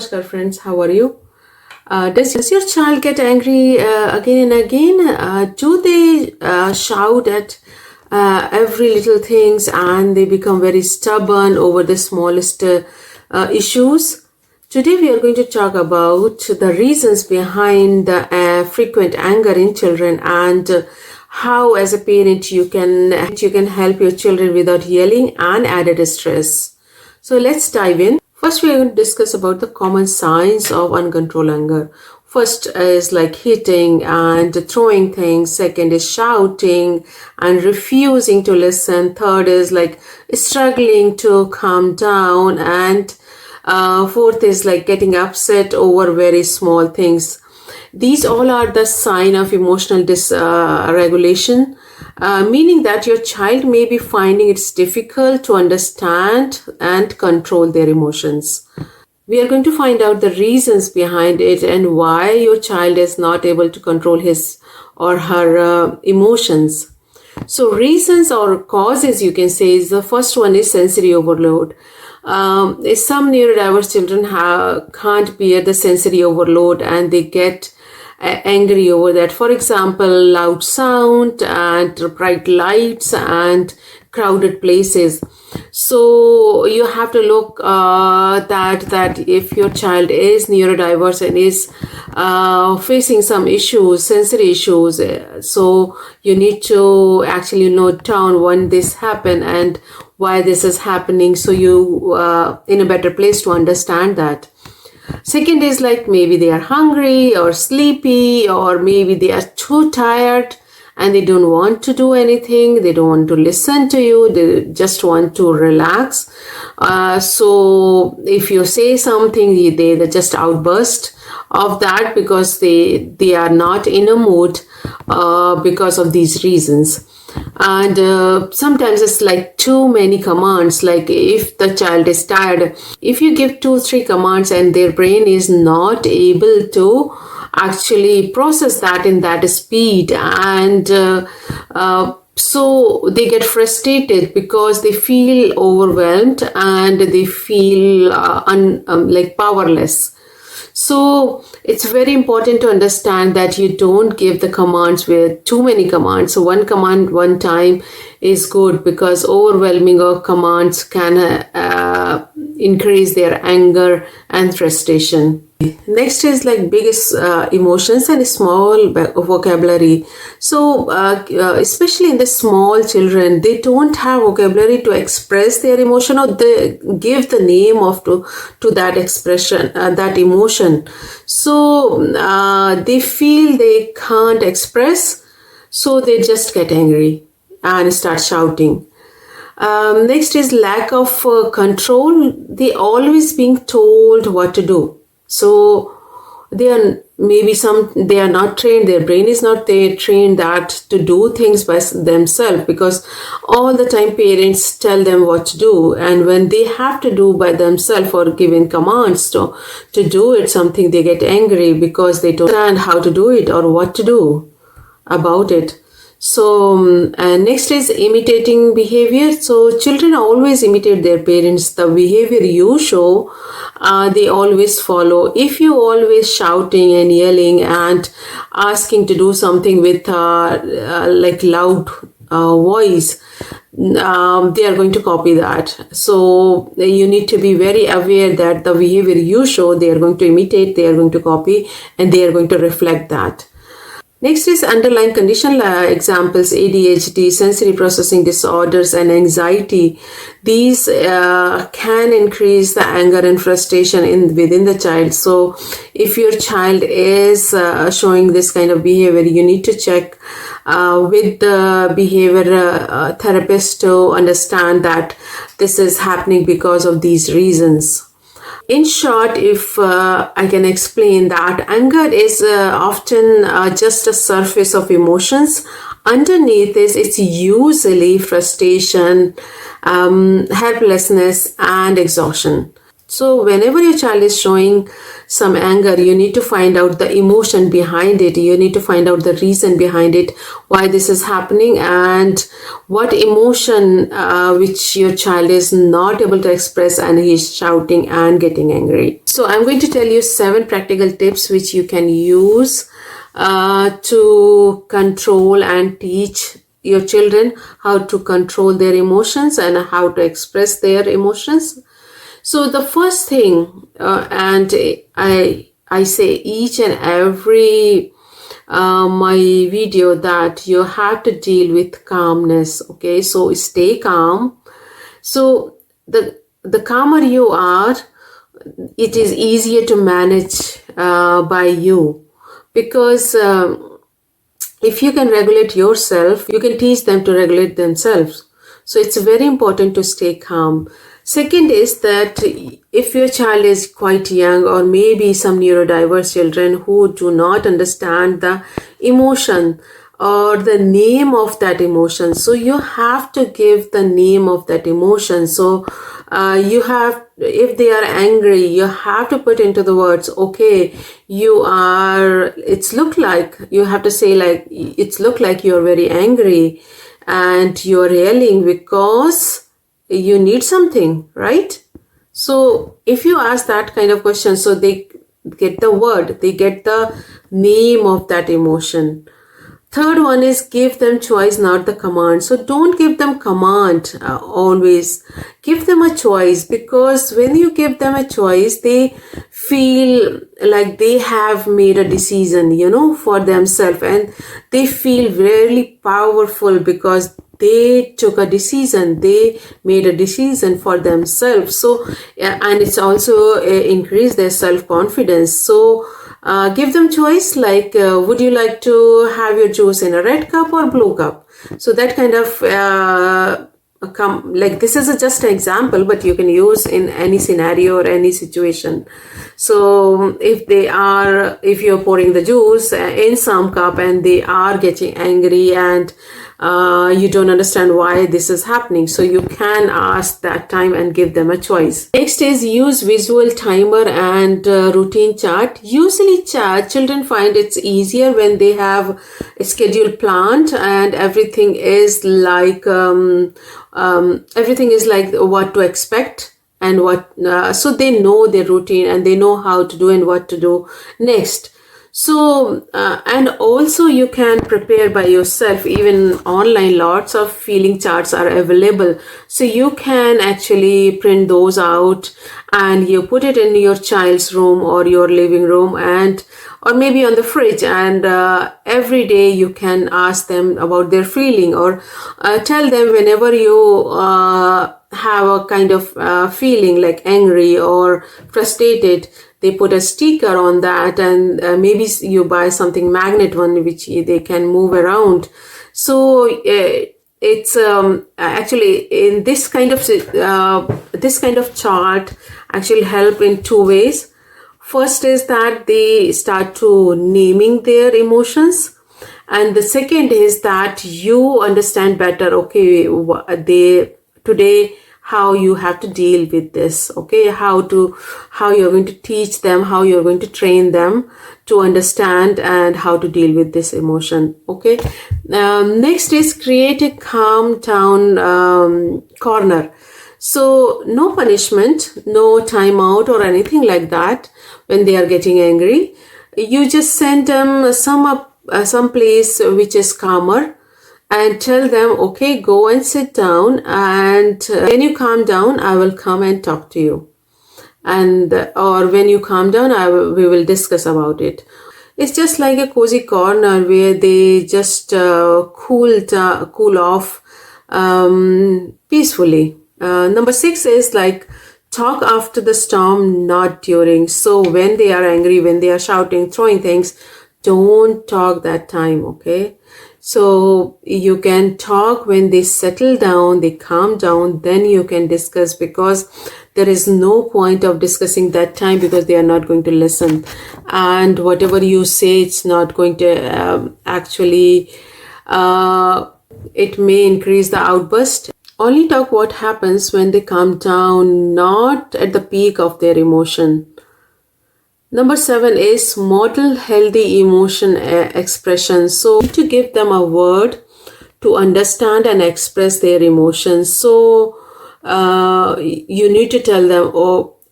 Namaskar friends, how are you? Does your child get angry again and again? Do they shout at every little things and they become very stubborn over the smallest issues? Today we are going to talk about the reasons behind the frequent anger in children and how as a parent you can help your children without yelling and added stress. So let's dive in. First, we are going to discuss about the common signs of uncontrolled anger. First is like hitting and throwing things. Second is shouting and refusing to listen. Third is like struggling to calm down. And fourth is like getting upset over very small things. These all are the sign of emotional dysregulation, meaning that your child may be finding it difficult to understand and control their emotions. We are going to find out the reasons behind it and why your child is not able to control his or her emotions. So reasons or causes you can say is the first one is sensory overload. Some neurodiverse children can't bear the sensory overload and they get angry over that. For example, loud sound and bright lights and crowded places. So you have to look that if your child is neurodiverse and is facing some issues, sensory issues, so you need to actually note down when this happened and why this is happening, so you in a better place to understand that. Second is like maybe they are hungry or sleepy, or maybe they are too tired and they don't want to do anything. They don't want to listen to you. They just want to relax. So if you say something, they just outburst of that because they are not in a mood because of these reasons. And sometimes it's like too many commands. Like if the child is tired, if you give 2-3 commands and their brain is not able to actually process that in that speed, and so they get frustrated because they feel overwhelmed and they feel like powerless. So it's very important to understand that you don't give the commands with too many commands. So one command one time is good, because overwhelming of commands can increase their anger and frustration. Next is like biggest emotions and small vocabulary. So especially in the small children, they don't have vocabulary to express their emotion, or they give the name of to that expression, that emotion. So they feel they can't express, so they just get angry and start shouting. Next is lack of control. They always being told what to do. So they are not trained, their brain is not trained that to do things by themselves, because all the time parents tell them what to do, and when they have to do by themselves or given commands to do it something, they get angry because they don't understand how to do it or what to do about it. So next is imitating behavior. So children always imitate their parents. The behavior you show, they always follow. If you always shouting and yelling and asking to do something with like loud voice, they are going to copy that. So you need to be very aware that the behavior you show, they are going to imitate, they are going to copy, and they are going to reflect that. Next is underlying condition examples: ADHD, sensory processing disorders, and anxiety. These can increase the anger and frustration within the child. So if your child is showing this kind of behavior, you need to check with the behavior therapist to understand that this is happening because of these reasons. In short, if I can explain that anger is often just a surface of emotions. Underneath this, it's usually frustration, helplessness, and exhaustion. So whenever your child is showing some anger, you need to find out the emotion behind it. You need to find out the reason behind it, why this is happening, and what emotion which your child is not able to express and he's shouting and getting angry. So I'm going to tell you 7 practical tips which you can use to control and teach your children how to control their emotions and how to express their emotions. So the first thing, and I say each and every my video, that you have to deal with calmness. Okay, so stay calm. So the calmer you are, it is easier to manage by you, because if you can regulate yourself, you can teach them to regulate themselves. So it's very important to stay calm. Second is that if your child is quite young, or maybe some neurodiverse children who do not understand the emotion or the name of that emotion, so you have to give the name of that emotion. So you have, if they are angry, you have to put into the words, okay, you are, it's look like, you have to say like, it's look like you're very angry and you're yelling because you need something, right? So if you ask that kind of question, so they get the word, they get the name of that emotion. Third one is give them choice, not the command. So don't give them command always. Give them a choice, because when you give them a choice, they feel like they have made a decision, for themselves, and they feel really powerful because they took a decision, they made a decision for themselves. So, and it's also increased their self-confidence. So give them choice, like would you like to have your juice in a red cup or blue cup? So that kind of like, this is just an example, but you can use in any scenario or any situation. So if you're pouring the juice in some cup and they are getting angry and you don't understand why this is happening, so you can ask that time and give them a choice. Next is use visual timer and routine chart. Usually children find it's easier when they have a schedule planned and everything is like what to expect and what so they know their routine and they know how to do and what to do next. So and also you can prepare by yourself. Even online, lots of feeling charts are available, so you can actually print those out and you put it in your child's room or your living room, and or maybe on the fridge, and every day you can ask them about their feeling, or tell them whenever you have a kind of feeling like angry or frustrated, they put a sticker on that, and maybe you buy something magnet one which they can move around. So it's actually in this kind of chart actually help in 2 ways. First is that they start to naming their emotions, and the second is that you understand better, okay, today how you have to deal with this, okay, how you're going to teach them, how you're going to train them to understand and how to deal with this emotion, okay. Next is create a calm down corner. So no punishment, no timeout or anything like that when they are getting angry. You just send them some place which is calmer, and tell them, okay, go and sit down, and when you calm down, I will come and talk to you. And or when you calm down, we will discuss about it. It's just like a cozy corner where they just cool off peacefully. Number 6 is like talk after the storm, not during. So when they are angry, when they are shouting, throwing things, don't talk that time, okay? So you can talk when they settle down, they calm down, then you can discuss, because there is no point of discussing that time because they are not going to listen. And whatever you say, it's not going to actually, it may increase the outburst. Only talk what happens when they calm down, not at the peak of their emotion. Number 7 is model healthy emotion expression. So to give them a word to understand and express their emotions. So you need to tell them,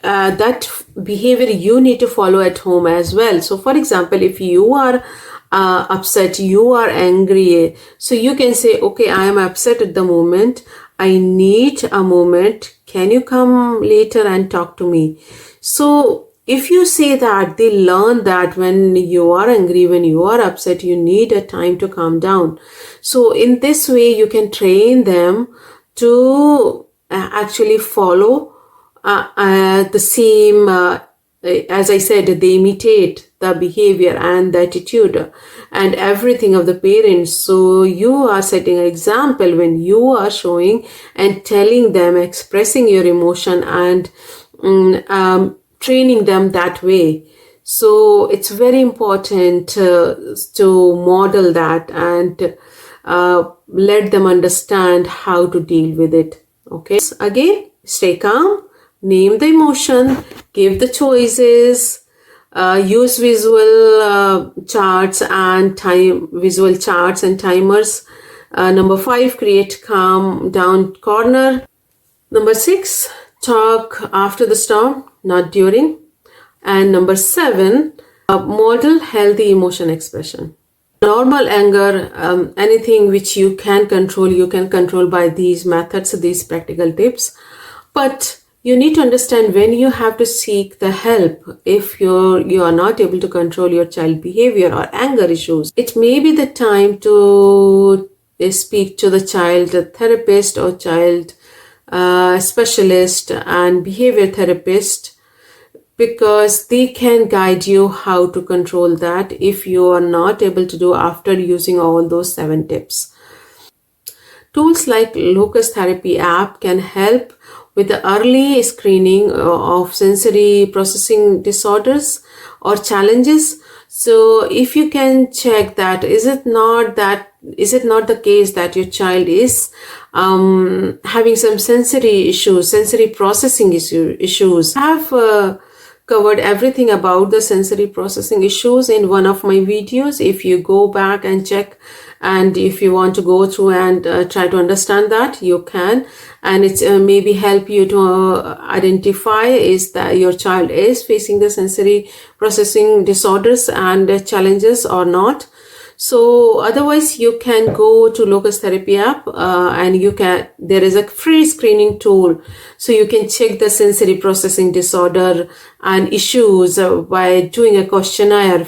that behavior you need to follow at home as well. So for example, if you are upset, you are angry, so you can say, okay, I am upset at the moment, I need a moment, can you come later and talk to me? So if you say that, they learn that when you are angry, when you are upset, you need a time to calm down. So in this way, you can train them to actually follow the same, as I said, they imitate the behavior and the attitude and everything of the parents. So you are setting an example when you are showing and telling them, expressing your emotion and training them that way. So it's very important to model that and let them understand how to deal with it. Okay. Again, stay calm, name the emotion, give the choices, use visual charts and timers. Number 5, create calm down corner. Number 6, talk after the storm, not during. And number 7, model healthy emotion expression. Normal anger, anything which you can control by these methods, these practical tips. But you need to understand when you have to seek the help if you are not able to control your child behavior or anger issues. It may be the time to speak to the child therapist or child specialist and behavior therapist, because they can guide you how to control that if you are not able to do after using all those 7 tips. Tools like Locus Therapy app can help with the early screening of sensory processing disorders or challenges. So if you can check that, is it not the case that your child is having some sensory issues, sensory processing issues? I have covered everything about the sensory processing issues in one of my videos. If you go back and check, and if you want to go through and try to understand that, you can, and it's maybe help you to identify is that your child is facing the sensory processing disorders and challenges or not. So otherwise you can go to Locus Therapy app and there is a free screening tool, so you can check the sensory processing disorder and issues by doing a questionnaire,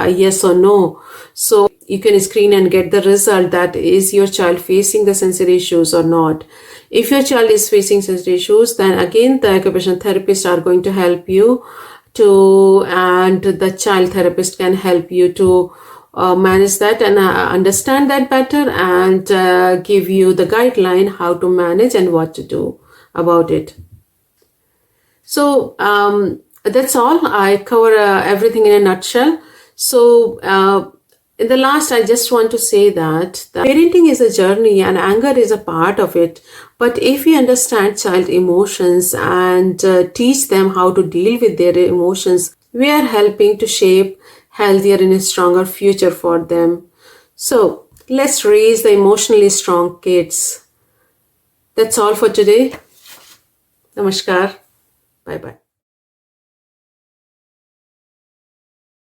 yes or no. So you can screen and get the result that is your child facing the sensory issues or not. If your child is facing sensory issues, then again the occupational therapists are going to help you and the child therapist can help you to manage that and understand that better and give you the guideline how to manage and what to do about it. So that's all. I cover everything in a nutshell. So in the last, I just want to say that parenting is a journey and anger is a part of it. But if we understand child emotions and teach them how to deal with their emotions, we are helping to shape healthier and a stronger future for them. So let's raise the emotionally strong kids. That's all for today. Namaskar. Bye-bye.